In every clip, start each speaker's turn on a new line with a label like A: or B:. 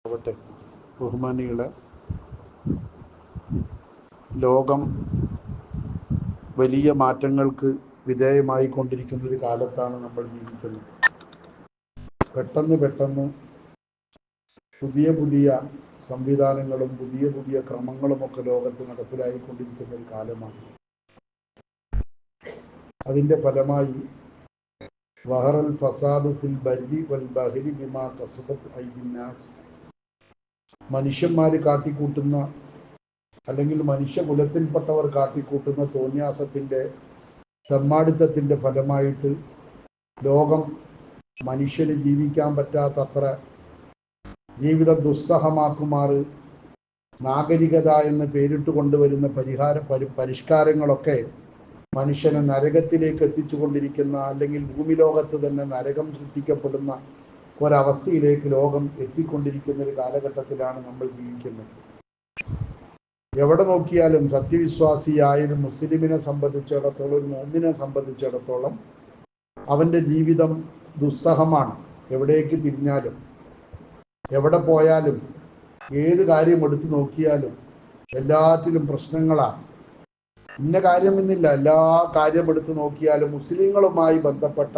A: ആവട്ടെ. ബഹുമാനികളെ, ലോകം വലിയ മാറ്റങ്ങൾക്ക് വിധേയമായി കൊണ്ടിരിക്കുന്ന ഒരു കാലത്താണ് നമ്മൾ ജീവിക്കുന്നത്. പെട്ടെന്ന് പുതിയ പുതിയ സംവിധാനങ്ങളും പുതിയ പുതിയ ക്രമങ്ങളുമൊക്കെ ലോകത്ത് നടപ്പിലായിക്കൊണ്ടിരിക്കുന്ന ഒരു കാലമാണ്. അതിൻ്റെ ഫലമായി വഹറൽ ഫസാദു ഫിൽ ബർരി വൽ ബഹരി ബിമാ കസബത് ഐദിൻ നാസ്, മനുഷ്യന്മാർ കാട്ടിക്കൂട്ടുന്ന അല്ലെങ്കിൽ മനുഷ്യകുലത്തിൽപ്പെട്ടവർ കാട്ടിക്കൂട്ടുന്ന തോന്യാസത്തിൻ്റെ തെമ്മാടിത്തത്തിൻ്റെ ഫലമായിട്ട് ലോകം മനുഷ്യന് ജീവിക്കാൻ പറ്റാത്തത്ര ജീവിതം ദുസ്സഹമാക്കുമാറ് നാഗരികത എന്ന് പേരിട്ട് കൊണ്ടുവരുന്ന പരിഷ്കാരങ്ങളൊക്കെ മനുഷ്യനെ നരകത്തിലേക്ക് എത്തിച്ചുകൊണ്ടിരിക്കുന്ന, അല്ലെങ്കിൽ ഭൂമി ലോകത്ത് തന്നെ നരകം സൃഷ്ടിക്കപ്പെടുന്ന ഒരവസ്ഥയിലേക്ക് ലോകം എത്തിക്കൊണ്ടിരിക്കുന്ന ഒരു കാലഘട്ടത്തിലാണ് നമ്മൾ ജീവിക്കുന്നത്. എവിടെ നോക്കിയാലും സത്യവിശ്വാസിയായൊരു മുസ്ലിമിനെ സംബന്ധിച്ചിടത്തോളം, ഒരു മുഅ്മിനെ സംബന്ധിച്ചിടത്തോളം അവൻ്റെ ജീവിതം ദുസ്സഹമാണ്. എവിടേക്ക് തിരിഞ്ഞാലും, എവിടെ പോയാലും, ഏത് കാര്യം എടുത്തു നോക്കിയാലും എല്ലാത്തിലും പ്രശ്നങ്ങളാണ്. ഇന്ന കാര്യമെന്നില്ല, എല്ലാ കാര്യം എടുത്തു നോക്കിയാലും മുസ്ലിങ്ങളുമായി ബന്ധപ്പെട്ട,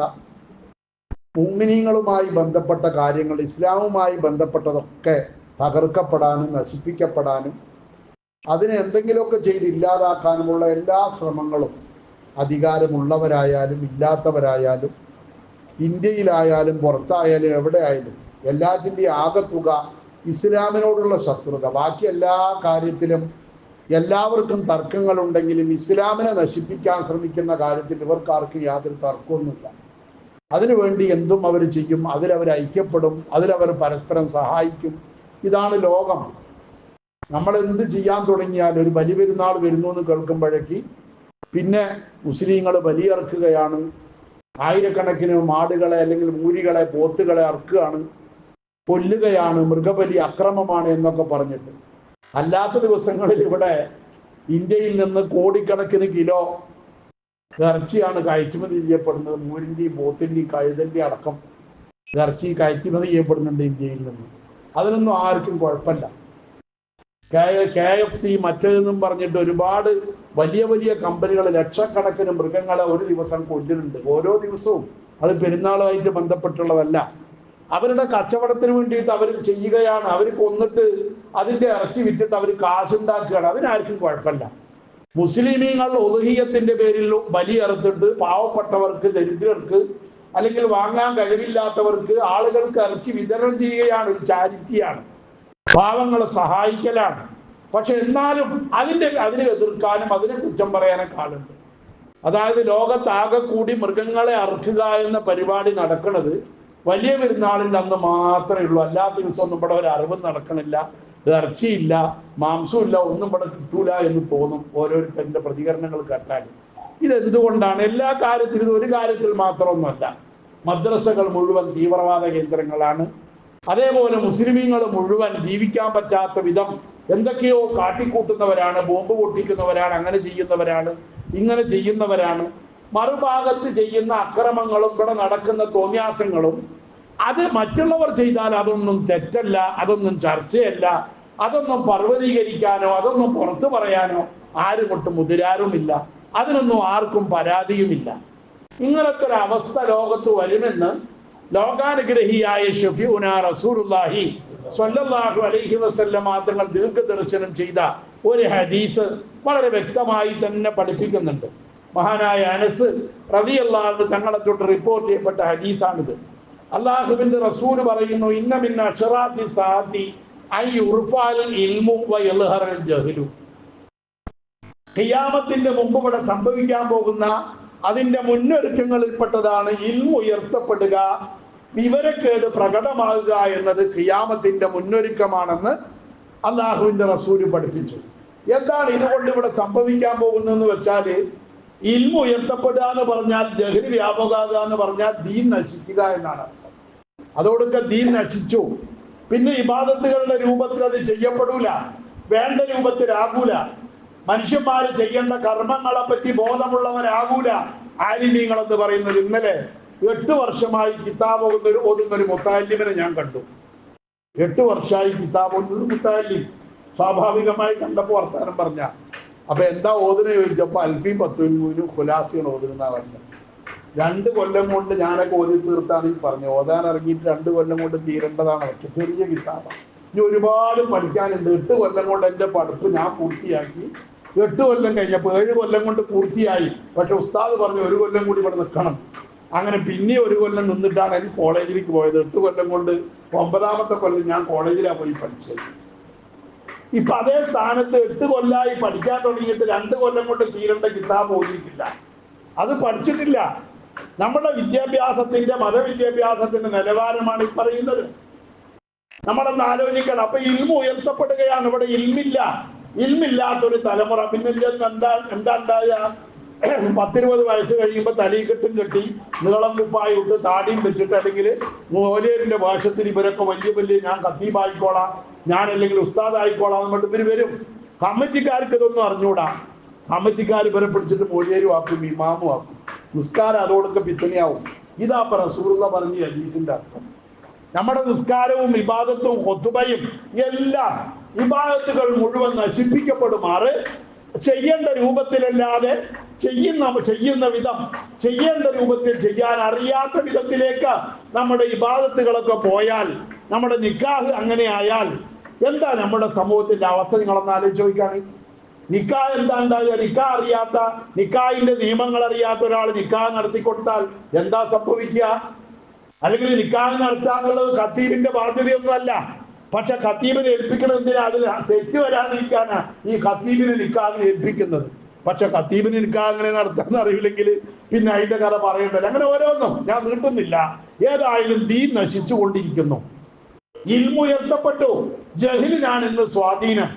A: മുഅ്മിനീങ്ങളുമായി ബന്ധപ്പെട്ട കാര്യങ്ങൾ, ഇസ്ലാമുമായി ബന്ധപ്പെട്ടതൊക്കെ തകർക്കപ്പെടാനും നശിപ്പിക്കപ്പെടാനും അതിനെ എന്തെങ്കിലുമൊക്കെ ചെയ്ത് ഇല്ലാതാക്കാനുമുള്ള എല്ലാ ശ്രമങ്ങളും അധികാരമുള്ളവരായാലും ഇല്ലാത്തവരായാലും, ഇന്ത്യയിലായാലും പുറത്തായാലും എവിടെ ആയാലും എല്ലാത്തിൻ്റെയും ആകത്തുക ഇസ്ലാമിനോടുള്ള ശത്രുത. ബാക്കി എല്ലാ കാര്യത്തിലും എല്ലാവർക്കും തർക്കങ്ങളുണ്ടെങ്കിലും ഇസ്ലാമിനെ നശിപ്പിക്കാൻ ശ്രമിക്കുന്ന കാര്യത്തിൽ ഇവർക്കാർക്കും യാതൊരു തർക്കമൊന്നുമില്ല. അതിനുവേണ്ടി എന്തും അവർ ചെയ്യും, അതിലവർ ഐക്യപ്പെടും, അതിലവർ പരസ്പരം സഹായിക്കും. ഇതാണ് ലോകം. നമ്മൾ എന്ത് ചെയ്യാൻ തുടങ്ങിയാൽ, ഒരു ബലി പെരുന്നാൾ വരുന്നു എന്ന് കേൾക്കുമ്പോഴേക്ക് പിന്നെ മുസ്ലിങ്ങൾ ബലിയറക്കുകയാണ്, ആയിരക്കണക്കിന് മാടുകളെ അല്ലെങ്കിൽ മൂരികളെ, പോത്തുകളെ അറക്കുകയാണ്, കൊല്ലുകയാണ്, മൃഗബലി അക്രമമാണ് എന്നൊക്കെ പറഞ്ഞിട്ട്. അല്ലാത്ത ദിവസങ്ങളിൽ ഇവിടെ ഇന്ത്യയിൽ നിന്ന് കോടിക്കണക്കിന് കിലോ ഇറച്ചിയാണ് കയറ്റുമതി ചെയ്യപ്പെടുന്നത്. മൂരിൻ്റെയും പോത്തിൻ്റെയും കഴുതൻ്റെയും അടക്കം ഇറച്ചി കയറ്റുമതി ചെയ്യപ്പെടുന്നുണ്ട് ഇന്ത്യയിൽ നിന്ന്. അതിനൊന്നും ആർക്കും കുഴപ്പമില്ല. KFC മറ്റേതെന്നും പറഞ്ഞിട്ട് ഒരുപാട് വലിയ വലിയ കമ്പനികൾ ലക്ഷക്കണക്കിന് മൃഗങ്ങളെ ഒരു ദിവസം കൊല്ലുന്നുണ്ട്. ഓരോ ദിവസവും. അത് പെരുന്നാളുമായിട്ട് ബന്ധപ്പെട്ടുള്ളതല്ല. അവരുടെ കച്ചവടത്തിന് വേണ്ടിയിട്ട് അവർ ചെയ്യുകയാണ്. അവർ കൊന്നിട്ട് അതിൻ്റെ ഇറച്ചി വിറ്റിട്ട് അവർ കാശുണ്ടാക്കുകയാണ്. അതിനാർക്കും കുഴപ്പമില്ല. മുസ്ലിമീങ്ങൾ ഉളുഹിയ്യത്തിന്റെ പേരിൽ ബലിയറുത്തിട്ട് പാവപ്പെട്ടവർക്ക്, ദരിദ്രർക്ക്, അല്ലെങ്കിൽ വാങ്ങാൻ കഴിവില്ലാത്തവർക്ക്, ആളുകൾക്ക് ഇറച്ചി വിതരണം ചെയ്യുകയാണ്. ഒരു ചാരിറ്റിയാണ്, പാവങ്ങളെ സഹായിക്കലാണ്. പക്ഷെ എന്നാലും അതിനെ എതിർക്കാനും അതിനെ കുറ്റം പറയാനൊക്കെ ആളുണ്ട്. അതായത് ലോകത്താകെ കൂടി മൃഗങ്ങളെ അറുക്കുക എന്ന പരിപാടി നടക്കുന്നത് വലിയ പെരുന്നാളിൻ്റെ അന്ന് മാത്രമേ ഉള്ളൂ. അല്ലാത്ത ദിവസമൊന്നും ഇവിടെ ഒരു അറിവും നടക്കണില്ല, ഇറച്ചിയില്ല, മാംസമില്ല, ഒന്നും ഇവിടെ കിട്ടൂല എന്ന് തോന്നും ഓരോരുത്തരുടെ പ്രതികരണങ്ങൾ കേട്ടാൽ. ഇതെന്തുകൊണ്ടാണ്? എല്ലാ കാര്യത്തിലും, ഒരു കാര്യത്തിൽ മാത്രമൊന്നുമല്ല. മദ്രസകൾ മുഴുവൻ തീവ്രവാദ കേന്ദ്രങ്ങളാണ്. അതേപോലെ മുസ്ലിമീങ്ങൾ മുഴുവൻ ജീവിക്കാൻ പറ്റാത്ത വിധം എന്തൊക്കെയോ കാട്ടിക്കൂട്ടുന്നവരാണ്, ബോംബ് പൊട്ടിക്കുന്നവരാണ്, അങ്ങനെ ചെയ്യുന്നവരാണ്, ഇങ്ങനെ ചെയ്യുന്നവരാണ്. മറുഭാഗത്ത് ചെയ്യുന്ന അക്രമങ്ങളും ഇവിടെ നടക്കുന്ന തോന്യാസങ്ങളും അത് മറ്റുള്ളവർ ചെയ്താൽ അതൊന്നും തെറ്റല്ല, അതൊന്നും ചർച്ചയല്ല, അതൊന്നും പർവ്വതീകരിക്കാനോ അതൊന്നും പുറത്തു പറയാനോ ആരും ഒട്ടും മുതിരാറുമില്ല. അതിനൊന്നും ആർക്കും പരാതിയുമില്ല. ഇങ്ങനത്തെ ഒരു അവസ്ഥ ലോകത്ത് വരുമെന്ന് ലോകാനുഗ്രഹിയായ ഷഫീഉനാ റസൂലുള്ളാഹി സ്വല്ലല്ലാഹു അലൈഹി വസല്ലമ തങ്ങൾ ദീർഘദർശനം ചെയ്ത ഒരു ഹദീസ് വളരെ വ്യക്തമായി തന്നെ പഠിപ്പിക്കുന്നുണ്ട്. മഹാനായ അനസ് റളിയല്ലാഹു അൻഹു തങ്ങളെ തൊട്ട് റിപ്പോർട്ട് ചെയ്യപ്പെട്ട ഹദീസാണിത്. അല്ലാഹുവിന്റെ റസൂൽ പറയുന്നു, ഇന്ന മിൻ അശ്റാത്തി സാഅത്തി അൻ യുർഫഅൽ ഇൽമു വ യൽഹറൽ ജഹ്ലു. ഖിയാമത്തിന്റെ മുമ്പ് ഇവിടെ സംഭവിക്കാൻ പോകുന്ന അതിന്റെ മുന്നൊരുക്കങ്ങളിൽപ്പെട്ടതാണ് ഇൽമു ഉയർത്തപ്പെടുക, വിവരക്കേട് പ്രകടമാകുക എന്നത് ഖിയാമത്തിന്റെ മുന്നൊരുക്കമാണെന്ന് അല്ലാഹുവിന്റെ റസൂല് പഠിപ്പിച്ചു. എന്താണ് ഇതുകൊണ്ട് ഇവിടെ സംഭവിക്കാൻ പോകുന്നതെന്ന് വെച്ചാൽ, ഇൽമു ഉയർത്തപ്പെടുക എന്ന് പറഞ്ഞാൽ, ജഹ്ല് വ്യാപകമാകുക എന്ന് പറഞ്ഞാൽ ദീൻ നശിക്കുക എന്നാണ് അർത്ഥം. അതോടൊക്കെ ദീൻ നശിച്ചു. പിന്നെ ഇബാദത്തുകളുടെ രൂപത്തിൽ അത് ചെയ്യപ്പെടൂല, വേണ്ട രൂപത്തിലാകൂല. മനുഷ്യന്മാര് ചെയ്യേണ്ട കർമ്മങ്ങളെ പറ്റി ബോധമുള്ളവരാകൂല ആലിമീങ്ങളെന്ന് പറയുന്നത്. ഇന്നലെ 8 വർഷമായി കിതാബ് ഓതുന്നൊരു മുത്തഅല്ലിമിനെ ഞാൻ കണ്ടു. 8 വർഷമായി കിതാബ് മുത്താലി. സ്വാഭാവികമായി കണ്ടപ്പോൾ വർത്താനം പറഞ്ഞ. അപ്പൊ എന്താ ഓതിനെ ചോദിച്ചപ്പോ അൽഫിയും 10 ഖുലാസിയാണ് ഓതുന്ന പറഞ്ഞത്. 2 കൊല്ലം കൊണ്ട് ഞാനൊക്കെ ഓതി തീർത്താണ് ഈ പറഞ്ഞു. ഓതാൻ ഇറങ്ങിയിട്ട് 2 കൊല്ലം കൊണ്ട് തീരേണ്ടതാണ്. അവർക്ക് ചെറിയ കിതാബാണ്. ഇനി ഒരുപാട് പഠിക്കാനുണ്ട്. 8 കൊല്ലം കൊണ്ട് എൻ്റെ പഠിപ്പ് ഞാൻ പൂർത്തിയാക്കി. 8 കൊല്ലം കഴിഞ്ഞപ്പോൾ 7 കൊല്ലം കൊണ്ട് പൂർത്തിയായി. പക്ഷെ ഉസ്താദ് പറഞ്ഞു 1 കൊല്ലം കൂടി ഇവിടെ നിൽക്കണം. അങ്ങനെ പിന്നെ 1 കൊല്ലം നിന്നിട്ടാണ് എനിക്ക് കോളേജിലേക്ക് പോയത്. 8 കൊല്ലം കൊണ്ട് 9ാമത്തെ കൊല്ലം ഞാൻ കോളേജിലാണ് പോയി പഠിച്ചത്. ഇപ്പൊ അതേ സ്ഥാനത്ത് 8 കൊല്ലമായി പഠിക്കാൻ തുടങ്ങിയിട്ട് 2 കൊല്ലം കൊണ്ട് തീരേണ്ട കിതാബ് ഓതിയിട്ടില്ല. അത് പഠിച്ചിട്ടില്ല. നമ്മുടെ വിദ്യാഭ്യാസത്തിന്റെ മതവിദ്യാഭ്യാസത്തിന്റെ നിലവാരമാണ് ഈ പറയുന്നത്. നമ്മളൊന്ന് ആലോചിക്കണം. അപ്പൊ ഇൽമ ഉയർത്തപ്പെടുകയാണ്. ഇവിടെ ഇൽമില്ലാത്തൊരു തലമുറ. പിന്നെ എന്താ ഉണ്ടായ 10-20 വയസ്സ് കഴിയുമ്പോൾ തലീക്കെട്ടും കെട്ടി നീളം കുപ്പായി ഇട്ട് താടിയും വെച്ചിട്ട് അല്ലെങ്കിൽ മോലേരിന്റെ ഭാഷത്തിൽ ഇവരൊക്കെ വലിയ ഞാൻ ഖത്തീബായിക്കോളാം, ഞാൻ അല്ലെങ്കിൽ ഉസ്താദ് ആയിക്കോളാം എന്നിട്ട് ഇവർ വരും. കമ്മിറ്റിക്കാർക്ക് ഇതൊന്നും അറിഞ്ഞൂടാ. കമ്മിറ്റിക്കാർ ഇവരെ പിടിച്ചിട്ട് മൊഴിയേരും ആക്കും, ഇമാമും ആക്കും. നിസ്കാരം അതോടൊക്കെ പിത്തനെയാവും. ഇതാ റസൂലുള്ള പറഞ്ഞ ഹദീസിന്റെ അർത്ഥം. നമ്മുടെ നിസ്കാരവും ഇബാദത്തും ഖുതുബയും എല്ലാം ഇബാദത്തുകൾ മുഴുവൻ നശിപ്പിക്കപ്പെടുമാറ് ചെയ്യേണ്ട രൂപത്തിലല്ലാതെ ചെയ്യുന്ന വിധം ചെയ്യേണ്ട രൂപത്തിൽ ചെയ്യാൻ അറിയാത്ത വിധത്തിലേക്ക് നമ്മുടെ ഇബാദത്തുകളൊക്കെ പോയാൽ, നമ്മുടെ നിക്കാഹ് അങ്ങനെ ആയാൽ എന്താ നമ്മുടെ സമൂഹത്തിന്റെ അവസ്ഥ? നിങ്ങളൊന്ന് ആലോചിക്കുകയാണ്. നിക്കാഹ് എന്താ ഉണ്ടാകുക? നിക്കാഹ് അറിയാത്ത, നിക്കാഹിന്റെ നിയമങ്ങൾ അറിയാത്ത ഒരാൾ നിക്കാഹ് നടത്തി കൊടുത്താൽ എന്താ സംഭവിക്കുക? അല്ലെങ്കിൽ നിക്കാഹ് നടത്തുക എന്നുള്ളത് ഖത്തീബിന്റെ ബാധ്യതയൊന്നുമല്ല. പക്ഷെ ഖത്തീബിനെ ഏൽപ്പിക്കണം എന്തിനാ? അതിൽ തെറ്റ് വരാതിരിക്കാനാ ഈ ഖത്തീബിനെ നിക്കാഹ് ഏൽപ്പിക്കുന്നത്. പക്ഷെ ഖത്തീബിന് നിക്കാഹ് അങ്ങനെ നടത്താന്ന് അറിയില്ലെങ്കിൽ പിന്നെ അതിന്റെ കഥ പറയണ്ടല്ലോ. അങ്ങനെ ഓരോന്നും ഞാൻ നീട്ടുന്നില്ല. ഏതായാലും ദീൻ നശിച്ചുകൊണ്ടിരിക്കുന്നു. ഇൽമു ഉയർത്തപ്പെട്ടു. ജഹലിനാണ് ഇന്ന് സ്വാധീനം,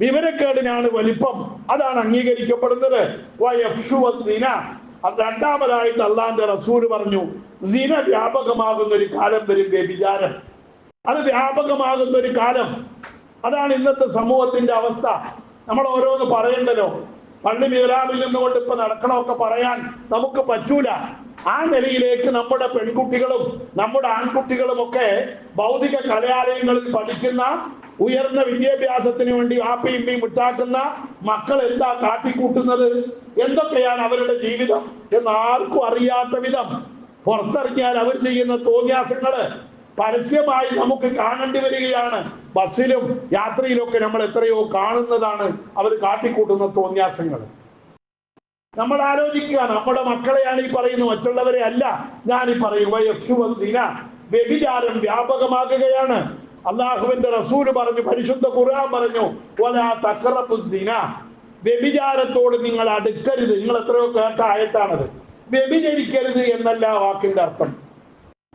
A: വിവരക്കേടിനാണ് വലിപ്പം. അതാണ് അംഗീകരിക്കപ്പെടുന്നത്. രണ്ടാമതായിട്ട് അള്ളാന്റെ റസൂല് പറഞ്ഞു, സിന വ്യാപകമാകുന്ന ഒരു കാലം വരും. വ്യഭിചാരം അത് വ്യാപകമാകുന്ന ഒരു കാലം. അതാണ് ഇന്നത്തെ സമൂഹത്തിന്റെ അവസ്ഥ. നമ്മൾ ഓരോന്ന് പറയണ്ടല്ലോ. പള്ളി മിഹ്റാബിൽ നിന്നുകൊണ്ട് ഇപ്പൊ നടക്കണമൊക്കെ പറയാൻ നമുക്ക് പറ്റൂല. ആ നിലയിലേക്ക് നമ്മുടെ പെൺകുട്ടികളും നമ്മുടെ ആൺകുട്ടികളും ഒക്കെ ഭൗതിക കലാലയങ്ങളിൽ പഠിക്കുന്ന, ഉയർന്ന വിദ്യാഭ്യാസത്തിന് വേണ്ടി ആപ്പിയും വിട്ടാക്കുന്ന മക്കൾ എന്താ കാട്ടിക്കൂട്ടുന്നത്, എന്തൊക്കെയാണ് അവരുടെ ജീവിതം എന്ന് ആർക്കും അറിയാത്ത വിധം പുറത്തിറങ്ങിയാൽ അവർ ചെയ്യുന്ന തോന്നിയാസങ്ങള് പരസ്യമായി നമുക്ക് കാണേണ്ടി വരികയാണ്. ബസ്സിലും യാത്രയിലൊക്കെ നമ്മൾ എത്രയോ കാണുന്നതാണ് അവർ കാട്ടിക്കൂട്ടുന്ന തോന്നിയാസങ്ങൾ. നമ്മൾ ആലോചിക്കുക, നമ്മുടെ മക്കളെയാണ് ഈ പറയുന്നത്, മറ്റുള്ളവരെ അല്ല ഞാൻ ഈ പറയുക. വ്യഭിചാരം വ്യാപകമാകുകയാണ്. അള്ളാഹുവിന്റെ റസൂല് പറഞ്ഞു, പരിശുദ്ധ ഖുർആൻ പറഞ്ഞു, വലാ തഖറബുസ് സിന, വ്യഭിചാരത്തോട് നിങ്ങൾ അടുക്കരുത്. നിങ്ങൾ എത്രയോ കേട്ട ആയത്താണത്. വ്യഭിചരിക്കരുത് എന്നല്ല വാക്കിന്റെ അർത്ഥം.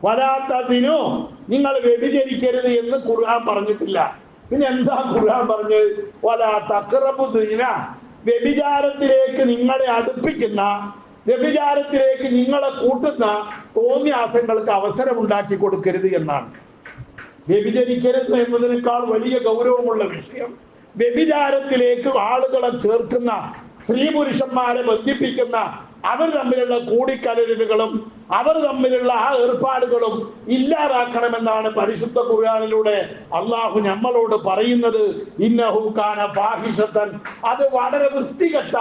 A: വലാത്തസിനോ, നിങ്ങൾ വ്യഭിചരിക്കരുത് എന്ന് ഖുർആൻ പറഞ്ഞിട്ടില്ല. പിന്നെ എന്താ ഖുർആൻ പറഞ്ഞത്? വലാ തഖറബുസ് സിന, വ്യഭിചാരത്തിലേക്ക് നിങ്ങളെ അടുപ്പിക്കുന്ന, വ്യഭിചാരത്തിലേക്ക് നിങ്ങളെ കൂട്ടുന്ന തോന്നിയാസങ്ങൾക്ക് അവസരം ഉണ്ടാക്കി കൊടുക്കരുത് എന്നാണ്. വ്യഭിചരിക്കരുത് എന്നതിനേക്കാൾ വലിയ ഗൗരവമുള്ള വിഷയം വ്യഭിചാരത്തിലേക്ക് ആളുകളെ ചേർക്കുന്ന, സ്ത്രീ പുരുഷന്മാരെ ബന്ധിപ്പിക്കുന്ന, അവർ തമ്മിലുള്ള കൂടിക്കലരുകളും അവർ തമ്മിലുള്ള ആ ഏർപ്പാടുകളും ഇല്ലാതാക്കണമെന്നാണ് പരിശുദ്ധ ഖുർആനിലൂടെ അള്ളാഹു നമ്മളോട് പറയുന്നത്. ഇന്നഹു കാന ഫാഹിഷത്തൻ, അത് വളരെ വൃത്തികെട്ട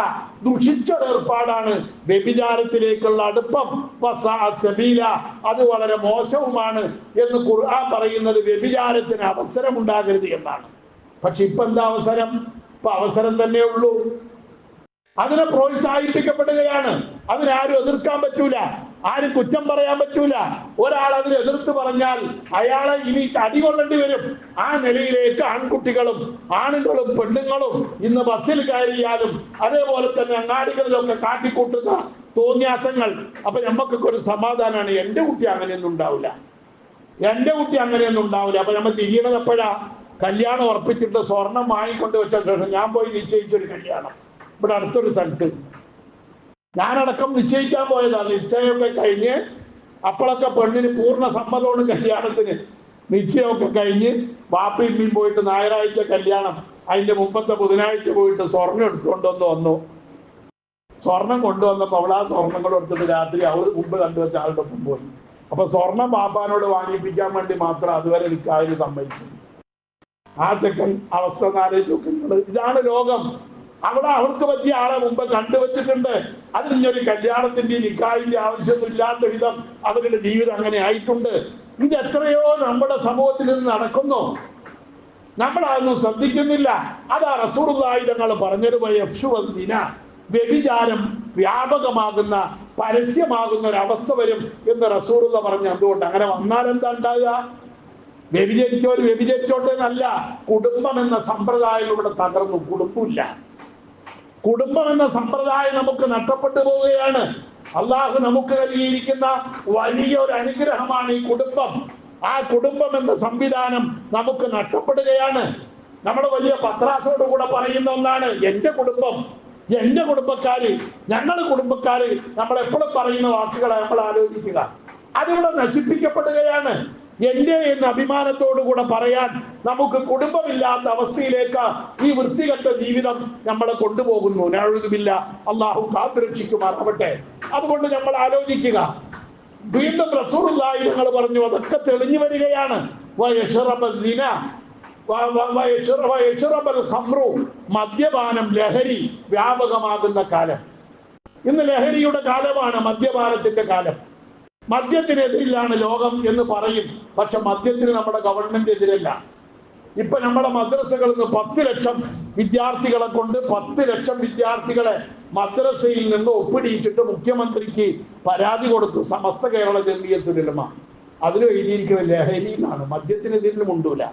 A: ദുഷിച്ച ഏർപ്പാടാണ്. വ്യഭിചാരത്തിലേക്കുള്ള അടുപ്പം സബീല, അത് വളരെ മോശവുമാണ് എന്ന് ഖുർആൻ പറയുന്നത്. വ്യഭിചാരത്തിന് അവസരം ഉണ്ടാകരുത് എന്നാണ്. പക്ഷെ ഇപ്പൊ എന്താ അവസരം? ഇപ്പൊ അവസരം തന്നെ ഉള്ളൂ. അതിനെ പ്രോത്സാഹിപ്പിക്കപ്പെടുകയാണ്. അതിനാരും എതിർക്കാൻ പറ്റൂല, ആരും കുറ്റം പറയാൻ പറ്റൂല. ഒരാൾ അതിനെ എതിർത്ത് പറഞ്ഞാൽ അയാളെ ഇനി അടികൊള്ളേണ്ടി വരും. ആ നിലയിലേക്ക് ആൺകുട്ടികളും ആണുങ്ങളും പെണ്ണുങ്ങളും ഇന്ന് ബസ്സിൽ കയറിയാലും അതേപോലെ തന്നെ അങ്ങാടികളിലൊക്കെ കാട്ടിക്കൂട്ടുന്ന തോന്നിയാസങ്ങൾ. അപ്പൊ നമുക്കൊക്കെ ഒരു സമാധാനമാണ്, എന്റെ കുട്ടി അങ്ങനെയൊന്നും ഉണ്ടാവില്ല, എന്റെ കുട്ടി അങ്ങനെയൊന്നും ഉണ്ടാവില്ല. അപ്പൊ നമ്മൾ തിരിയണത് എപ്പോഴാ? കല്യാണം ഉറപ്പിച്ചിട്ട് സ്വർണം വാങ്ങിക്കൊണ്ട് വെച്ച ശേഷം ഞാൻ പോയി നിശ്ചയിച്ചൊരു കല്യാണം ഇവിടെ അടുത്തൊരു സ്ഥലത്ത്, ഞാനടക്കം നിശ്ചയിക്കാൻ പോയതാണ്. നിശ്ചയമൊക്കെ കഴിഞ്ഞ് അപ്പോഴൊക്കെ പെണ്ണിന് പൂർണ്ണ സമ്മതമാണ് കല്യാണത്തിന്. നിശ്ചയമൊക്കെ കഴിഞ്ഞ് വാപ്പിയും പോയിട്ട് ഞായറാഴ്ച കല്യാണം, അതിന്റെ മുമ്പത്തെ ബുധനാഴ്ച പോയിട്ട് സ്വർണം എടുത്തുകൊണ്ടുവന്ന് വന്നു. സ്വർണം കൊണ്ടുവന്നപ്പോൾ അവൾ ആ സ്വർണ്ണങ്ങൾ എടുത്തിട്ട് രാത്രി അവൾ മുമ്പ് കണ്ടുവച്ച ആളുടെ ഒപ്പം പോയി. അപ്പൊ സ്വർണം വാപ്പാനോട് വാങ്ങിപ്പിക്കാൻ വേണ്ടി മാത്രം അതുവരെ നിക്കാഹിന് സമ്മതിച്ചു. ആ ചെക്കൻ അവസ്ഥ ആലോചിക്കുന്നത്. ഇതാണ് ലോകം. അവിടെ അവർക്ക് പറ്റിയ ആളെ മുമ്പ് കണ്ടുവച്ചിട്ടുണ്ട്. അതിനൊരു കല്യാണത്തിന്റെ നിക്കാഹിന്റെ ആവശ്യമൊന്നും ഇല്ലാത്ത വിധം അവരുടെ ജീവിതം അങ്ങനെ ആയിട്ടുണ്ട്. ഇത് എത്രയോ നമ്മുടെ സമൂഹത്തിൽ നിന്ന് നടക്കുന്നു, നമ്മളതൊന്നും ശ്രദ്ധിക്കുന്നില്ല. അതാ റസൂലുള്ളാഹി തങ്ങൾ പറഞ്ഞത് സിന, വ്യഭിചാരം വ്യാപകമാകുന്ന പരസ്യമാകുന്ന ഒരു അവസ്ഥ വരും എന്ന് റസൂലുള്ള പറഞ്ഞു. അതുകൊണ്ട് അങ്ങനെ വന്നാൽ എന്താ ഉണ്ടാകുക? വ്യഭിചരിച്ചോട്ടെ എന്നല്ല, കുടുംബം എന്ന സമ്പ്രദായം ഇവിടെ തകർന്നു. കുടുംബമില്ല. കുടുംബം എന്ന സമ്പ്രദായം നമുക്ക് നഷ്ടപ്പെട്ടു പോവുകയാണ്. അള്ളാഹു നമുക്ക് നൽകിയിരിക്കുന്ന വലിയൊരു അനുഗ്രഹമാണ് ഈ കുടുംബം. ആ കുടുംബം എന്ന സംവിധാനം നമുക്ക് നഷ്ടപ്പെടുകയാണ്. നമ്മൾ വലിയ പത്രാസോട് കൂടെ പറയുന്ന ഒന്നാണ് എന്റെ കുടുംബം, എന്റെ കുടുംബക്കാര്, ഞങ്ങൾ കുടുംബക്കാര്. നമ്മൾ എപ്പോഴും പറയുന്ന വാക്കുകളെ നമ്മൾ ആലോചിക്കുക. അതിവിടെ നശിപ്പിക്കപ്പെടുകയാണ്. എന്റെ എന്ന അഭിമാനത്തോടുകൂടെ പറയാൻ നമുക്ക് കുടുംബമില്ലാത്ത അവസ്ഥയിലേക്ക് ഈ വൃത്തികെട്ട ജീവിതം നമ്മളെ കൊണ്ടുപോകുന്നു. നഅൂദുബില്ല, അള്ളാഹു കാത്തുരക്ഷിക്കുമാറാവട്ടെ. അതുകൊണ്ട് നമ്മൾ ആലോചിക്കുക. വീണ്ടും റസൂലുള്ളാഹി തങ്ങൾ പറഞ്ഞു, അതൊക്കെ തെളിഞ്ഞു വരികയാണ്. മദ്യപാനം, ലഹരി വ്യാപകമാകുന്ന കാലം. ഇന്ന് ലഹരിയുടെ കാലമാണ്, മദ്യപാനത്തിന്റെ കാലം. മദ്യത്തിനെതിരിലാണ് ലോകം എന്ന് പറയും. പക്ഷെ മദ്യത്തിന് നമ്മുടെ ഗവൺമെന്റ് എതിരല്ല. ഇപ്പൊ നമ്മുടെ മദ്രസകളിൽ നിന്ന് 10 ലക്ഷം വിദ്യാർത്ഥികളെ കൊണ്ട് 10 ലക്ഷം വിദ്യാർത്ഥികളെ മദ്രസയിൽ നിന്ന് ഒപ്പിടിയിച്ചിട്ട് മുഖ്യമന്ത്രിക്ക് പരാതി കൊടുത്തു. സമസ്ത കേരള ജംഇയ്യത്തുൽ ഉലമ അതിലും എഴുതിയിരിക്കുന്നത് ലഹരി എന്നാണ്. മദ്യത്തിനെതിരിലും മുണ്ടൂല.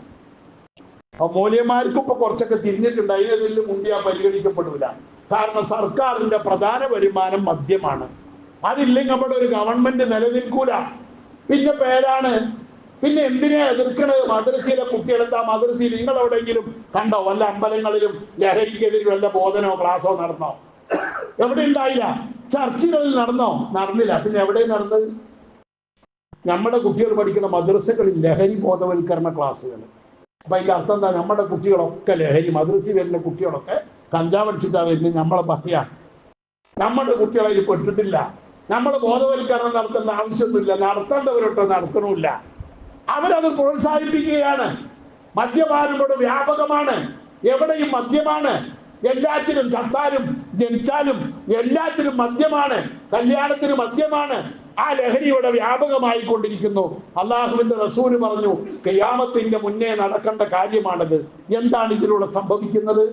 A: മൗലവിമാർക്കും ഇപ്പൊ കുറച്ചൊക്കെ തിരിഞ്ഞിട്ടുണ്ട്. അതിനെതിരിലും മുണ്ടിയാ പരിഗണിക്കപ്പെടൂല. കാരണം സർക്കാരിന്റെ പ്രധാന വരുമാനം മദ്യമാണ്. അതില്ലെങ്കിൽ നമ്മുടെ ഒരു ഗവൺമെന്റ് നിലനിൽക്കൂല. പിന്നെ പേരാണ്. പിന്നെ എന്തിനാ എതിർക്കണത്? മദ്രസയിലെ കുട്ടികളെന്താ മദ്രസയിൽ നിങ്ങൾ എവിടെയെങ്കിലും കണ്ടോ? വല്ല അമ്പലങ്ങളിലും ലഹരിക്കെതിരെ വല്ല ബോധനോ ക്ലാസ്സോ നടന്നോ? എവിടെ ഉണ്ടായില്ല. ചർച്ചുകളിൽ നടന്നോ? നടന്നില്ല. പിന്നെ എവിടെ നടന്നത്? നമ്മുടെ കുട്ടികൾ പഠിക്കുന്ന മദ്രസകളിൽ ലഹരി ബോധവൽക്കരണ ക്ലാസ്സുകൾ. അപ്പൊ അതിന്റെ അർത്ഥം എന്താ? നമ്മുടെ കുട്ടികളൊക്കെ ലഹരി, മദ്രസയിൽ വരുന്ന കുട്ടികളൊക്കെ കഞ്ചാവ് അടിച്ചിട്ടാ വരുന്നത്. നമ്മളെ പറയാ നമ്മുടെ കുട്ടികളെ ഇത് പെട്ടിട്ടില്ല. നമ്മൾ ബോധവൽക്കരണം നടത്തേണ്ട ആവശ്യമൊന്നുമില്ല. നടത്തേണ്ടവരൊട്ട് നടത്തണമില്ല. അവരത് പ്രോത്സാഹിപ്പിക്കുകയാണ്. മദ്യപാനം ഇവിടെ വ്യാപകമാണ്. എവിടെയും മദ്യമാണ്. എല്ലാത്തിനും, ചത്താലും ജനിച്ചാലും എല്ലാത്തിനും മദ്യമാണ്. കല്യാണത്തിന് മദ്യമാണ്. ആ ലഹരി ഇവിടെ വ്യാപകമായി കൊണ്ടിരിക്കുന്നു. അള്ളാഹുവിന്റെ റസൂല് പറഞ്ഞു, ഖിയാമത്തിന്റെ മുന്നേ നടക്കേണ്ട കാര്യമാണത്. എന്താണ് ഇതിലൂടെ സംഭവിക്കുന്നത്?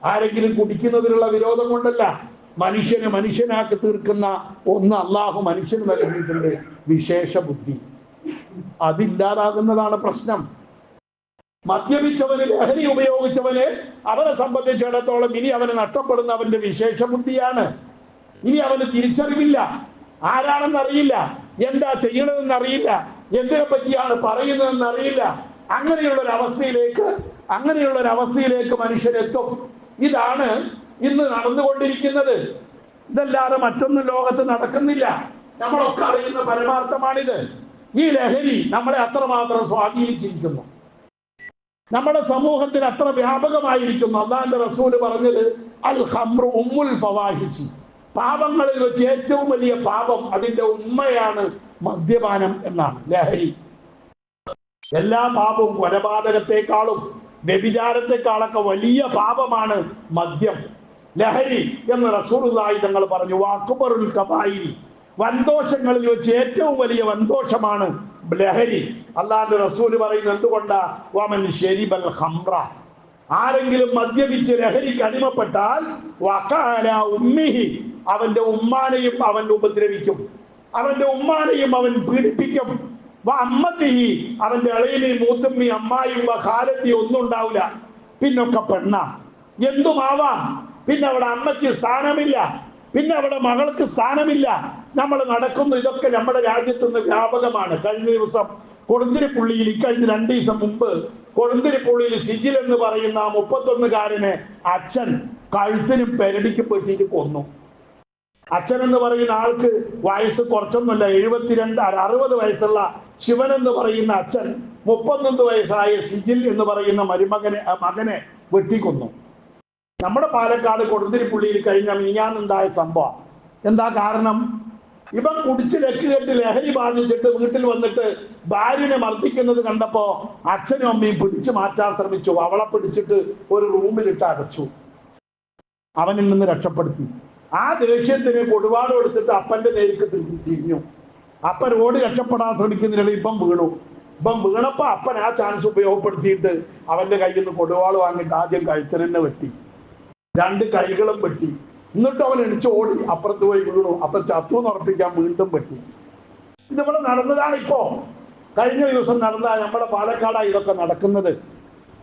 A: ആരെങ്കിലും കുടിക്കുന്നതിനുള്ള വിരോധം കൊണ്ടല്ല. മനുഷ്യനെ മനുഷ്യനാക്കി തീർക്കുന്ന ഒന്ന് അള്ളാഹു മനുഷ്യന് നൽകിയിട്ടുണ്ട്, വിശേഷ ബുദ്ധി. അതില്ലാതാകുന്നതാണ് പ്രശ്നം. മദ്യപിച്ചവന്, ലഹരി ഉപയോഗിച്ചവന്, അവനെ സംബന്ധിച്ചിടത്തോളം ഇനി അവന് നഷ്ടപ്പെടുന്ന അവന്റെ വിശേഷ ബുദ്ധിയാണ്. ഇനി അവന് തിരിച്ചറിവില്ല. ആരാണെന്നറിയില്ല, എന്താ ചെയ്യണതെന്ന് അറിയില്ല, എന്തിനെ പറ്റിയാണ് പറയുന്നതെന്ന് അറിയില്ല. അങ്ങനെയുള്ളൊരവസ്ഥയിലേക്ക് മനുഷ്യരെത്തും. ഇതാണ് ഇന്ന് നടന്നുകൊണ്ടിരിക്കുന്നത്. ഇതല്ലാതെ മറ്റൊന്നും ലോകത്ത് നടക്കുന്നില്ല. നമ്മളൊക്കെ അറിയുന്ന പരമാർത്ഥമാണിത്. ഈ ലഹരി നമ്മളെ അത്രമാത്രം സ്വാധീനിച്ചിരിക്കുന്നു. നമ്മുടെ സമൂഹത്തിൽ അത്ര വ്യാപകമായിരിക്കുന്നു. അല്ലാഹുവിന്റെ റസൂല് പറഞ്ഞത് അൽ ഖംറു ഉമ്മുൽ ഫവാഹിഷി, പാപങ്ങളിൽ വെച്ച് ഏറ്റവും വലിയ പാപം, അതിന്റെ ഉമ്മയാണ് മദ്യപാനം എന്നാണ്. ലഹരി എല്ലാ പാപവും, കൊലപാതകത്തെക്കാളും വ്യഭിചാരത്തെക്കാളൊക്കെ വലിയ പാപമാണ് മദ്യം, ലഹരി എന്ന് റസൂലുള്ളാഹി തങ്ങൾ പറഞ്ഞു. വഅക്ബറുൽ കബായിരി, വൻദോഷങ്ങളിൽ വെച്ച് ഏറ്റവും വലിയ വൻദോഷമാണ് ലഹരി. അല്ലാഹുവിന്റെ റസൂല് പറയുന്നത് എന്തുകൊണ്ടാ? വമൻ ശരിബൽ ഖംറ, ആരെങ്കിലും മദ്യപിച്ച് ലഹരിക്ക് അടിമപ്പെട്ടാൽ വഖഅല ഉമ്മിഹി, അവന്റെ ഉമ്മാനെയും അവൻ ഉപദ്രവിക്കും, അവന്റെ ഉമ്മാനെയും അവൻ പീഡിപ്പിക്കും. അമ്മത്തിഹി, അവന്റെ ഇളയനെയും മൂത്തുമ്മി അമ്മായും ഖാലത്തി ഒന്നും ഉണ്ടാവില്ല, പിന്നൊക്കെ പെണ്ണ, എന്തുമാവാം. പിന്നെ അവിടെ അമ്മയ്ക്ക് സ്ഥാനമില്ല, പിന്നെ അവിടെ മകൾക്ക് സ്ഥാനമില്ല. നമ്മൾ നടക്കുന്നു. ഇതൊക്കെ നമ്മുടെ രാജ്യത്ത് നിന്ന് വ്യാപകമാണ്. കഴിഞ്ഞ ദിവസം കൊടുന്തിരിപ്പുള്ളിയിൽ, ഇക്കഴിഞ്ഞ് 2 ദിവസം മുമ്പ് കൊടുന്തിരിപ്പുള്ളിയിൽ സിജിൽ എന്ന് പറയുന്ന 31കാരനെ അച്ഛൻ കഴുത്തിനും പെരടിക്കും പെട്ടിട്ട് കൊന്നു. അച്ഛൻ എന്ന് പറയുന്ന ആൾക്ക് വയസ്സ് കുറച്ചൊന്നുമില്ല, 60 വയസ്സുള്ള ശിവൻ എന്ന് പറയുന്ന അച്ഛൻ 31 വയസ്സായ സിജിൽ എന്ന് പറയുന്ന മകനെ വെട്ടിക്കൊന്നു. നമ്മുടെ പാലക്കാട് കൊടുന്തിരിപ്പുള്ളിയിൽ കഴിഞ്ഞ മിനിഞ്ഞാന്നുണ്ടായ സംഭവം. എന്താ കാരണം? ഇവൻ കുടിച്ച് ലക്കുകെട്ട് ലഹരി ബാധിച്ചിട്ട് വീട്ടിൽ വന്നിട്ട് ഭാര്യനെ മർദ്ദിക്കുന്നത് കണ്ടപ്പോ അച്ഛനും അമ്മയും പിടിച്ചു മാറ്റാൻ ശ്രമിച്ചു. അവളെ പിടിച്ചിട്ട് ഒരു റൂമിലിട്ട് അടച്ചു. അവനിൽ നിന്ന് രക്ഷപ്പെടുത്തി. ആ ദേഷ്യത്തിന് കൊടുവാട് എടുത്തിട്ട് അപ്പന്റെ നേർക്ക് തിരിഞ്ഞു. അപ്പൻ ഓടി രക്ഷപ്പെടാൻ ശ്രമിക്കുന്നതിനിടെ ഇപ്പം വീണു. ഇപ്പം വീണപ്പോ അപ്പൻ ആ ചാൻസ് ഉപയോഗപ്പെടുത്തിയിട്ട് അവന്റെ കയ്യിൽ നിന്ന് കൊടുവാൾ വാങ്ങിയിട്ട് ആദ്യം കഴുത്തിനെ വെട്ടി, 2 കൈകളും വെട്ടി. എന്നിട്ട് അവൻ എണിച്ച് ഓടി അപ്പുറത്ത് പോയി വീണു. അപ്പൊ ചത്തു എന്ന് ഉറപ്പിക്കാൻ വീണ്ടും വെട്ടി. ഇതിവിടെ നടന്നതാണ്. ഇപ്പോ കഴിഞ്ഞ ദിവസം നടന്ന നമ്മുടെ പാലക്കാടാണ് ഇതൊക്കെ നടക്കുന്നത്.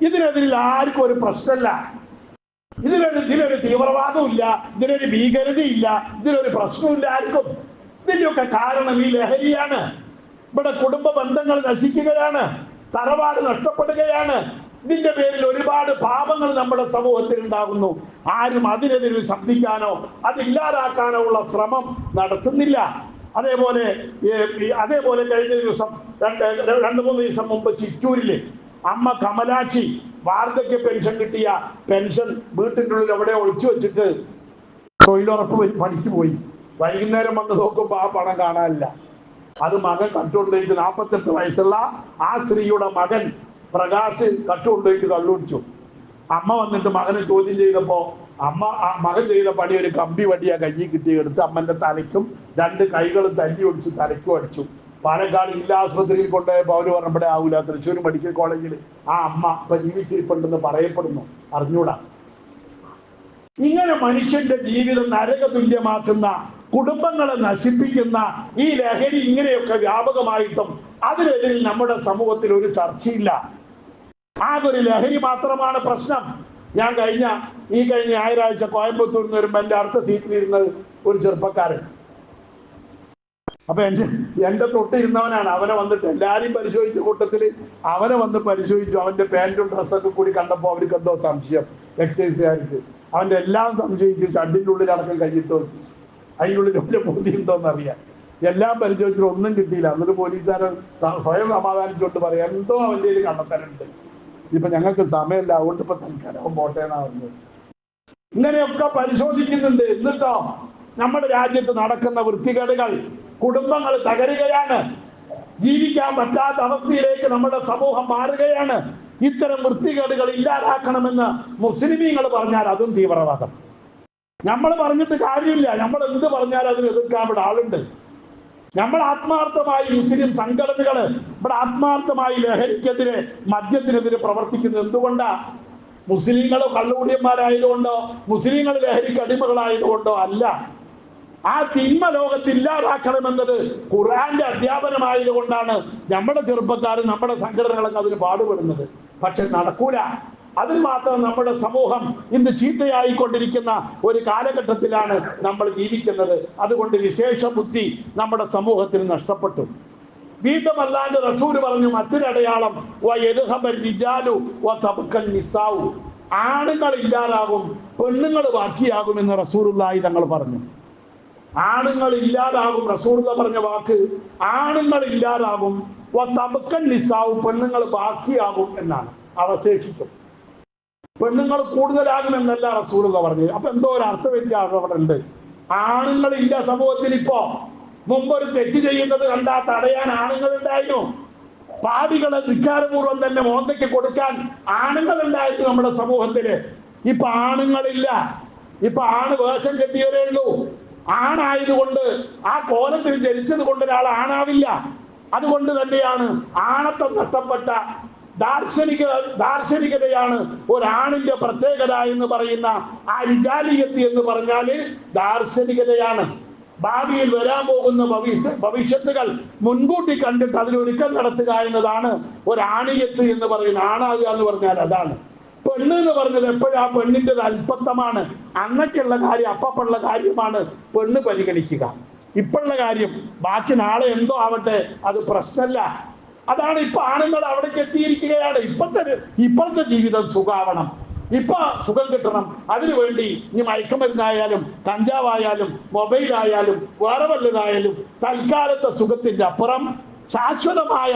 A: ഇതിനെതിരിൽ ആർക്കും ഒരു പ്രശ്നമില്ല. ഇതിലൊരു തീവ്രവാദവും ഇല്ല, ഇതിലൊരു ഭീകരതയില്ല, ഇതിലൊരു പ്രശ്നമില്ല ആർക്കും. ഇതിന്റെയൊക്കെ കാരണം ഈ ലഹരിയാണ്. ഇവിടെ കുടുംബ ബന്ധങ്ങൾ നശിക്കുകയാണ്, തറവാട് നഷ്ടപ്പെടുകയാണ്. ഇതിന്റെ പേരിൽ ഒരുപാട് പാപങ്ങൾ നമ്മുടെ സമൂഹത്തിൽ ഉണ്ടാകുന്നു. ആരും അതിനെതിരെ ശബ്ദിക്കാനോ അതില്ലാതാക്കാനോ ഉള്ള ശ്രമം നടത്തുന്നില്ല. അതേപോലെ കഴിഞ്ഞ ദിവസം 2-3 ദിവസം മുമ്പ് ചിറ്റൂരില് അമ്മ കമലാക്ഷി വാർദ്ധക്യ പെൻഷൻ കിട്ടിയ പെൻഷൻ വീട്ടിൻ്റെ ഉള്ളിൽ എവിടെ ഒളിച്ചു വെച്ചിട്ട് തൊഴിലുറപ്പ് പണിക്ക് പോയി. വൈകുന്നേരം വന്ന് നോക്കുമ്പോൾ ആ പണം കാണാനില്ല. അത് മകൻ കട്ടുകൊണ്ടുപോയിട്ട് 48 വയസ്സുള്ള ആ സ്ത്രീയുടെ മകൻ പ്രകാശ് കട്ടുകൊണ്ടുപോയിട്ട് കള്ളുടിച്ചു. അമ്മ വന്നിട്ട് മകനെ ചോദ്യം ചെയ്തപ്പോ മകൻ ചെയ്ത പണി ഒരു കമ്പി വടിയാ കയ്യിൽ കിട്ടിയെടുത്ത് അമ്മന്റെ തലയ്ക്കും 2 കൈകളും തല്ലി ഒടിച്ചു, തലയ്ക്കും അടിച്ചു. പാലക്കാട് ജില്ലാ ആശുപത്രിയിൽ കൊണ്ടുപോയപ്പോൾ അവര് പറഞ്ഞവിടെ ആവൂല, തൃശ്ശൂർ മെഡിക്കൽ കോളേജിൽ ആ അമ്മ ഇപ്പൊ ജീവിച്ചിരിപ്പുണ്ടെന്ന് പറയപ്പെടുന്നു. അറിഞ്ഞൂടാ. ഇങ്ങനെ മനുഷ്യന്റെ ജീവിതം നരകതുല്യമാക്കുന്ന, കുടുംബങ്ങളെ നശിപ്പിക്കുന്ന ഈ ലഹരി ഇങ്ങനെയൊക്കെ വ്യാപകമായിട്ടും അതിനെതിരിൽ നമ്മുടെ സമൂഹത്തിൽ ഒരു ചർച്ചയില്ല. ആകൊരു ലഹരി മാത്രമാണ് പ്രശ്നം. ഞാൻ കഴിഞ്ഞ ഞായറാഴ്ച കോയമ്പത്തൂരിൽ നിന്ന് വരുമ്പോ എന്റെ അടുത്ത സീറ്റിലിരുന്നത് ഒരു ചെറുപ്പക്കാരൻ. അപ്പൊ എന്റെ തൊട്ടിരുന്നവനാണ്. അവനെ വന്നിട്ട് എല്ലാരെയും പരിശോധിച്ച കൂട്ടത്തില് അവനെ വന്ന് പരിശോധിച്ചു. അവന്റെ പാന്റും ഡ്രസ്സൊക്കെ കൂടി കണ്ടപ്പോ അവർക്ക് എന്തോ സംശയം, എക്സൈസുകാർക്ക്. അവന്റെ എല്ലാം സംശയിച്ചു. ഷഡിന്റെ ഉള്ളിൽ അടക്കം കൈയിട്ട് നോക്കി, അതിനുള്ളിൽ വലിയ പൊതി ഉണ്ടോന്നറിയാം. എല്ലാം പരിശോധിച്ചിട്ട് ഒന്നും കിട്ടിയില്ല. എന്നിട്ട് പോലീസുകാരൻ സ്വയം സമാധാനിച്ചുകൊണ്ട് പറയാം എന്തോ അവന്റെ കയ്യിൽ കണ്ടെത്താനുണ്ട്, ഇപ്പൊ ഞങ്ങൾക്ക് സമയമില്ല, അതുകൊണ്ട് ഇപ്പൊ തൽക്കാലം പോട്ടെ എന്നാ പറഞ്ഞത്. ഇങ്ങനെയൊക്കെ പരിശോധിക്കുന്നുണ്ട്. എന്നിട്ടോ നമ്മുടെ രാജ്യത്ത് നടക്കുന്ന വൃത്തികേടുകൾ, കുടുംബങ്ങൾ തകരുകയാണ്. ജീവിക്കാൻ പറ്റാത്ത അവസ്ഥയിലേക്ക് നമ്മുടെ സമൂഹം മാറുകയാണ്. ഇത്തരം വൃത്തികേടുകൾ ഇല്ലാതാക്കണമെന്ന് മുസ്ലിമീങ്ങൾ പറഞ്ഞാൽ അതും തീവ്രവാദം. നമ്മൾ പറഞ്ഞിട്ട് കാര്യമില്ല. നമ്മൾ എന്ത് പറഞ്ഞാൽ അതിന് എതിർക്കാൻ ഇവിടെ ആളുണ്ട്. നമ്മൾ ആത്മാർത്ഥമായി മുസ്ലിം സംഘടനകള് ഇവിടെ ആത്മാർത്ഥമായി ലഹരിക്കെതിരെ, മദ്യത്തിനെതിരെ പ്രവർത്തിക്കുന്നത് എന്തുകൊണ്ടാ? മുസ്ലിങ്ങൾ കള്ളുകൂടിയന്മാരായതുകൊണ്ടോ മുസ്ലിങ്ങൾ ലഹരിക്ക് അടിമകളായതുകൊണ്ടോ അല്ല. ആ തിന്മ ലോകത്ത് ഇല്ലാതാക്കണമെന്നത് ഖുർആന്റെ അധ്യാപനമായതുകൊണ്ടാണ് നമ്മുടെ ചെറുപ്പക്കാരും നമ്മുടെ സംഘടനകളൊക്കെ അതിന് പാടുപെടുന്നത്. പക്ഷെ നടക്കൂല. അതിൽ മാത്രം നമ്മുടെ സമൂഹം ഇന്ന് ചീത്തയായിക്കൊണ്ടിരിക്കുന്ന ഒരു കാലഘട്ടത്തിലാണ് നമ്മൾ ജീവിക്കുന്നത്. അതുകൊണ്ട് വിശേഷ ബുദ്ധി നമ്മുടെ സമൂഹത്തിന് നഷ്ടപ്പെട്ടു. വീണ്ടും അല്ലാണ്ട് റസൂൽ പറഞ്ഞു മറ്റൊരടയാളം, ആണുങ്ങൾ ഇല്ലാതാകും, പെണ്ണുങ്ങൾ ബാക്കിയാകുമെന്ന് റസൂലുള്ളാഹി തങ്ങൾ പറഞ്ഞു. ആണുങ്ങൾ ഇല്ലാതാകും. റസൂലുള്ള പറഞ്ഞ വാക്ക് ആണുങ്ങൾ ഇല്ലാതാകും, തബക്കൻ നിസാവും, പെണ്ണുങ്ങൾ ബാക്കിയാകും എന്നാണ്. അവശേഷിക്കും. പെണ്ണുങ്ങൾ കൂടുതലാകുമെന്നല്ല റസൂലുള്ള പറഞ്ഞത്. അപ്പൊ എന്തോ ഒരു അർത്ഥ വ്യത്യാസം അവിടെ ഉണ്ട്. ആണുങ്ങളില്ല സമൂഹത്തിൽ. ഇപ്പോ മുമ്പൊരു തെറ്റ് ചെയ്യുന്നത് കണ്ടാ തടയാൻ ആണുങ്ങൾ ഉണ്ടായിരുന്നു. പാപികളെ ധിക്കാരപൂർവ്വം തന്നെ മോന്തയ്ക്ക് കൊടുക്കാൻ ആണുങ്ങൾ ഉണ്ടായിരുന്നു നമ്മുടെ സമൂഹത്തില്. ഇപ്പൊ ആണുങ്ങളില്ല. ഇപ്പൊ ആണ് വേഷം കെട്ടിയവരേ ഉള്ളൂ. ആണായതുകൊണ്ട്, ആ കോലത്തിൽ ജനിച്ചത് കൊണ്ട് ഒരാൾ ആണാവില്ല. അതുകൊണ്ട് തന്നെയാണ് ആണത്തം നഷ്ടപ്പെട്ട ദാർശനികതയാണ് ഒരാണിന്റെ പ്രത്യേകത എന്ന് പറയുന്ന ആ റിജാലിയത്ത് എന്ന് പറഞ്ഞാല് ദാർശനികതയാണ്. ഭാവിയിൽ വരാൻ പോകുന്ന ഭവിഷ്യത്തുകൾ മുൻകൂട്ടി കണ്ടിട്ട് അതിനൊരുക്കം നടത്തുക എന്നതാണ് ഒരാണിയത്ത് എന്ന് പറയുന്ന. ആണാകുക എന്ന് പറഞ്ഞാൽ അതാണ്. പെണ്ണ് എന്ന് പറഞ്ഞത് എപ്പോഴാ പെണ്ണിന്റെ അല്പത്തമാണ്. അന്നൊക്കെയുള്ള കാര്യം അപ്പുള്ള കാര്യമാണ് പെണ്ണ് പരിഗണിക്കുക. ഇപ്പോഴുള്ള കാര്യം ബാക്കി നാളെ എന്തോ ആവട്ടെ, അത് പ്രശ്നമല്ല. അതാണ് ഇപ്പൊ ആണുങ്ങൾ അവിടേക്ക് എത്തിയിരിക്കുകയാണ്. ഇപ്പോഴത്തെ ജീവിതം സുഖാവണം, ഇപ്പൊ സുഖം കിട്ടണം. അതിനുവേണ്ടി ഇനി മയക്കുമരുന്നായാലും കഞ്ചാവായാലും മൊബൈലായാലും വേറെ വല്ലതായാലും തൽക്കാലത്തെ സുഖത്തിന്റെ അപ്പുറം ശാശ്വതമായ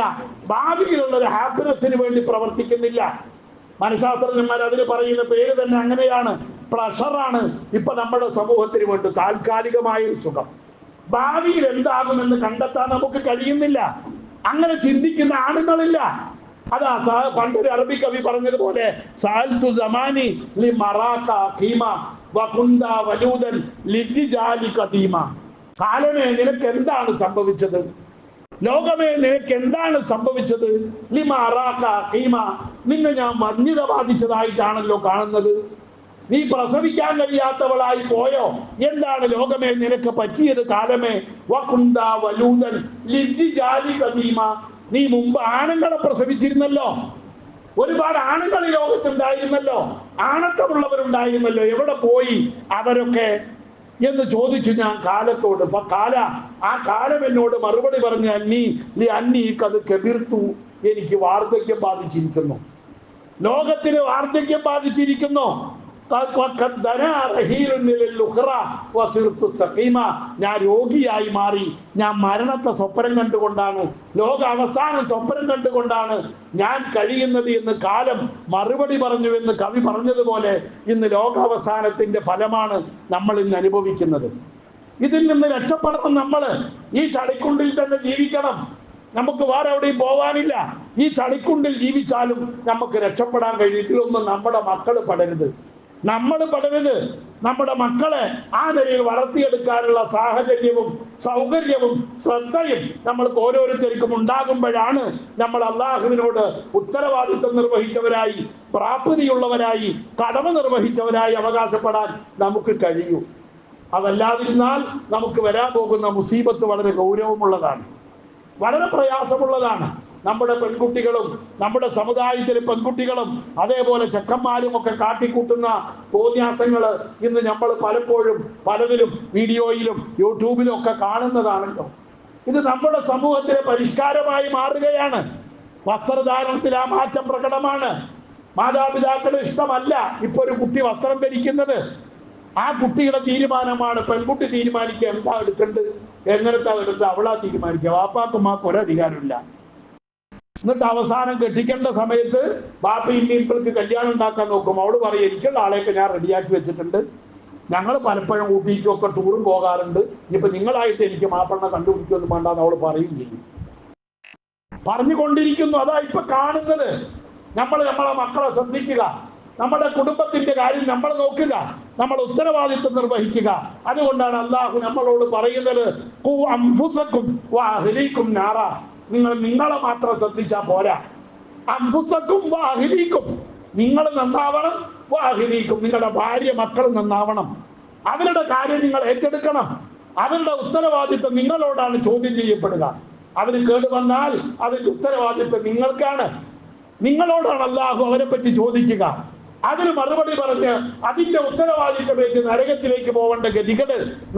A: ഭാവിയിലുള്ള ഒരു ഹാപ്പിനെസ്സിന് വേണ്ടി പ്രവർത്തിക്കുന്നില്ല. മനഃശാസ്ത്രജ്ഞന്മാർ അതിന് പറയുന്ന പേര് തന്നെ അങ്ങനെയാണ്. പ്ലഷറാണ് ഇപ്പൊ നമ്മുടെ സമൂഹത്തിന് വേണ്ടി താൽക്കാലികമായ ഒരു സുഖം. ഭാവിയിൽ എന്താകുമെന്ന് കണ്ടെത്താൻ നമുക്ക് കഴിയുന്നില്ല. അങ്ങനെ ചിന്തിക്കുന്ന ആണുങ്ങളില്ല. അതാ പണ്ടൊരു അറബി കവി പറഞ്ഞതുപോലെ, സാൽതു സമാനി ലി മറാക ഖീമ വകുന്ദ വലൂദൻ ലിദ്ജാലി ഖദീമ. കാലമേ നിനക്ക് എന്താണ് സംഭവിച്ചത്? ലോകമേ നിനക്ക് എന്താണ് സംഭവിച്ചത്? ലി മറാക ഖീമ, നിന്നെ ഞാൻ മന്യത ബാധിച്ചതായിട്ടാണല്ലോ കാണുന്നത്. നീ പ്രസവിക്കാൻ കഴിയാത്തവളായി പോയോ? എന്താണ് ലോകമേ നിനക്ക് പറ്റിയത്? കാലമേ വകുന്ദ വലൂദൻ ലിദ്ജാലി ഖദീമ, നീ മുമ്പ് ആണുങ്ങളെ പ്രസവിച്ചിരുന്നല്ലോ. ഒരുപാട് ആണുങ്ങൾ ഈ ലോകത്തുണ്ടായിരുന്നല്ലോ, ആണത്തമുള്ളവരുണ്ടായിരുന്നല്ലോ. എവിടെ പോയി അവരൊക്കെ എന്ന് ചോദിച്ചു ഞാൻ കാലത്തോട്. ആ കാലം എന്നോട് മറുപടി പറഞ്ഞ അന്നീ കത് കെബിർത്തു, എനിക്ക് വാർദ്ധക്യം ബാധിച്ചിരിക്കുന്നു. ലോകത്തിന് വാർദ്ധക്യം ബാധിച്ചിരിക്കുന്നു. ഞാൻ രോഗിയായി മാറി. ഞാൻ മരണത്തെ സ്വപ്നം കണ്ടുകൊണ്ടാണ്, ലോക അവസാനം സ്വപ്നം കണ്ടുകൊണ്ടാണ് ഞാൻ കഴിയുന്നത് എന്ന് കാലം മറുപടി പറഞ്ഞു എന്ന് കവി പറഞ്ഞതുപോലെ ഇന്ന് ലോകാവസാനത്തിന്റെ ഫലമാണ് നമ്മൾ ഇന്ന് അനുഭവിക്കുന്നത്. ഇതിൽ നിന്ന് രക്ഷപ്പെടണം. നമ്മൾ ഈ ചളിക്കുണ്ടിൽ തന്നെ ജീവിക്കണം. നമുക്ക് വേറെ എവിടെയും പോവാനില്ല. ഈ ചളിക്കുണ്ടിൽ ജീവിച്ചാലും നമുക്ക് രക്ഷപ്പെടാൻ കഴിയും. ഇതിലൊന്നും നമ്മുടെ മക്കൾ പെടരുത്, നമ്മൾ പെടരുത്. നമ്മുടെ മക്കളെ ആ നിലയിൽ വളർത്തിയെടുക്കാനുള്ള സാഹചര്യവും സൗകര്യവും ശ്രദ്ധയും നമ്മൾക്ക് ഓരോരുത്തർക്കും ഉണ്ടാകുമ്പോഴാണ് നമ്മൾ അള്ളാഹുവിനോട് ഉത്തരവാദിത്വം നിർവഹിച്ചവരായി, പ്രാപ്തിയുള്ളവരായി, കടമ നിർവഹിച്ചവരായി അവകാശപ്പെടാൻ നമുക്ക് കഴിയൂ. അതല്ലാതിരുന്നാൽ നമുക്ക് വരാൻ പോകുന്ന മുസീബത്ത് വളരെ ഗൗരവമുള്ളതാണ്, വളരെ പ്രയാസമുള്ളതാണ്. നമ്മുടെ പെൺകുട്ടികളും നമ്മുടെ സമുദായത്തിലെ പെൺകുട്ടികളും അതേപോലെ ചെക്കന്മാരും ഒക്കെ കാട്ടിക്കൂട്ടുന്ന തോന്യാസങ്ങൾ ഇന്ന് നമ്മൾ പലപ്പോഴും പലതിലും വീഡിയോയിലും യൂട്യൂബിലും ഒക്കെ കാണുന്നതാണല്ലോ. ഇത് നമ്മുടെ സമൂഹത്തിലെ പരിഷ്കാരമായി മാറുകയാണ്. വസ്ത്രധാരണത്തിൽ ആ മാറ്റം പ്രകടമാണ്. മാതാപിതാക്കളുടെ ഇഷ്ടമല്ല ഇപ്പൊ ഒരു കുട്ടി വസ്ത്രം ധരിക്കുന്നത്. ആ കുട്ടിയുടെ തീരുമാനമാണ്. പെൺകുട്ടി തീരുമാനിക്കുക എന്താ എടുക്കേണ്ടത്, എങ്ങനത്തെ എടുത്ത് അവളാ തീരുമാനിക്കുക. വാപ്പാക്കുമാർക്ക് ഒരധികാരമില്ല. എന്നിട്ട് അവസാനം കെട്ടിക്കേണ്ട സമയത്ത് ബാപ്പയും ഇപ്പൾക്ക് കല്യാണം ഉണ്ടാക്കാൻ നോക്കും. അവള് പറയും എനിക്കുള്ള ആളെയൊക്കെ ഞാൻ റെഡിയാക്കി വെച്ചിട്ടുണ്ട്, ഞങ്ങൾ പലപ്പോഴും ഊട്ടിക്കൊക്കെ ടൂറും പോകാറുണ്ട്, ഇനിയിപ്പോ നിങ്ങളായിട്ട് എനിക്ക് മാപ്പിളനെ കണ്ടുപിടിക്കൊന്നും വേണ്ടാന്ന് അവള് പറയും ചെയ്യും. പറഞ്ഞുകൊണ്ടിരിക്കുന്നു. അതാ ഇപ്പൊ കാണുന്നത്. നമ്മളെ മക്കളെ ശ്രദ്ധിക്കുക, നമ്മുടെ കുടുംബത്തിന്റെ കാര്യം നമ്മൾ നോക്കുക, നമ്മൾ ഉത്തരവാദിത്വം നിർവഹിക്കുക. അതുകൊണ്ടാണ് അള്ളാഹു നമ്മളോട് പറയുന്നത്, ഖൂ അൻഫുസക്കും വഅഹ്ലീകും നാറ, നിങ്ങൾ നിങ്ങളെ മാത്രം ശ്രദ്ധിച്ചാൽ പോരാ. അൻഫുസക്കും വഅഹ്ലീകും, നിങ്ങൾ നന്നാവണം. വഅഹ്ലീകും, നിങ്ങളുടെ ഭാര്യ മക്കൾ നന്നാവണം. അവരുടെ കാര്യം നിങ്ങൾ ഏറ്റെടുക്കണം. അവരുടെ ഉത്തരവാദിത്വം നിങ്ങളോടാണ് ചോദ്യം ചെയ്യപ്പെടുക. അവര് കേടുവന്നാൽ അതിന്റെ ഉത്തരവാദിത്വം നിങ്ങൾക്കാണ്. നിങ്ങളോടാണ് അല്ലാഹു അവരെ പറ്റി ചോദിക്കുക. അതിന് മറുപടി പറഞ്ഞ് അതിന്റെ ഉത്തരവാദിത്വം വെച്ച് നരകത്തിലേക്ക് പോവേണ്ട ഗതികൾ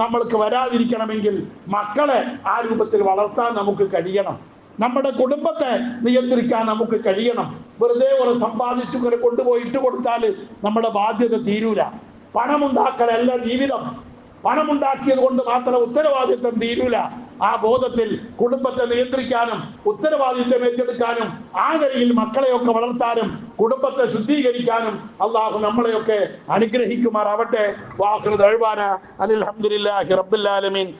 A: നമ്മൾക്ക് വരാതിരിക്കണമെങ്കിൽ മക്കളെ ആ രൂപത്തിൽ വളർത്താൻ നമുക്ക് കഴിയണം. നമ്മുടെ കുടുംബത്തെ നിയന്ത്രിക്കാൻ നമുക്ക് കഴിയണം. വെറുതെ ഒരു സമ്പാദിച്ചു കൊണ്ടുപോയി ഇട്ട് കൊടുത്താൽ നമ്മുടെ ബാധ്യത തീരൂല. പണമുണ്ടാക്കലല്ല ജീവിതം. പണമുണ്ടാക്കിയത് കൊണ്ട് മാത്രം ഉത്തരവാദിത്വം തീരൂല. ആ ബോധത്തിൽ കുടുംബത്തെ നിയന്ത്രിക്കാനും ഉത്തരവാദിത്വം ഏറ്റെടുക്കാനും ആ നിലയിൽ മക്കളെയൊക്കെ വളർത്താനും കുടുംബത്തെ ശുദ്ധീകരിക്കാനും അള്ളാഹു നമ്മളെയൊക്കെ അനുഗ്രഹിക്കുമാറാവട്ടെ. വാഖിറു ദഅ്വാനാ അൽഹംദുലില്ലാഹി റബ്ബിൽ ആലമീൻ.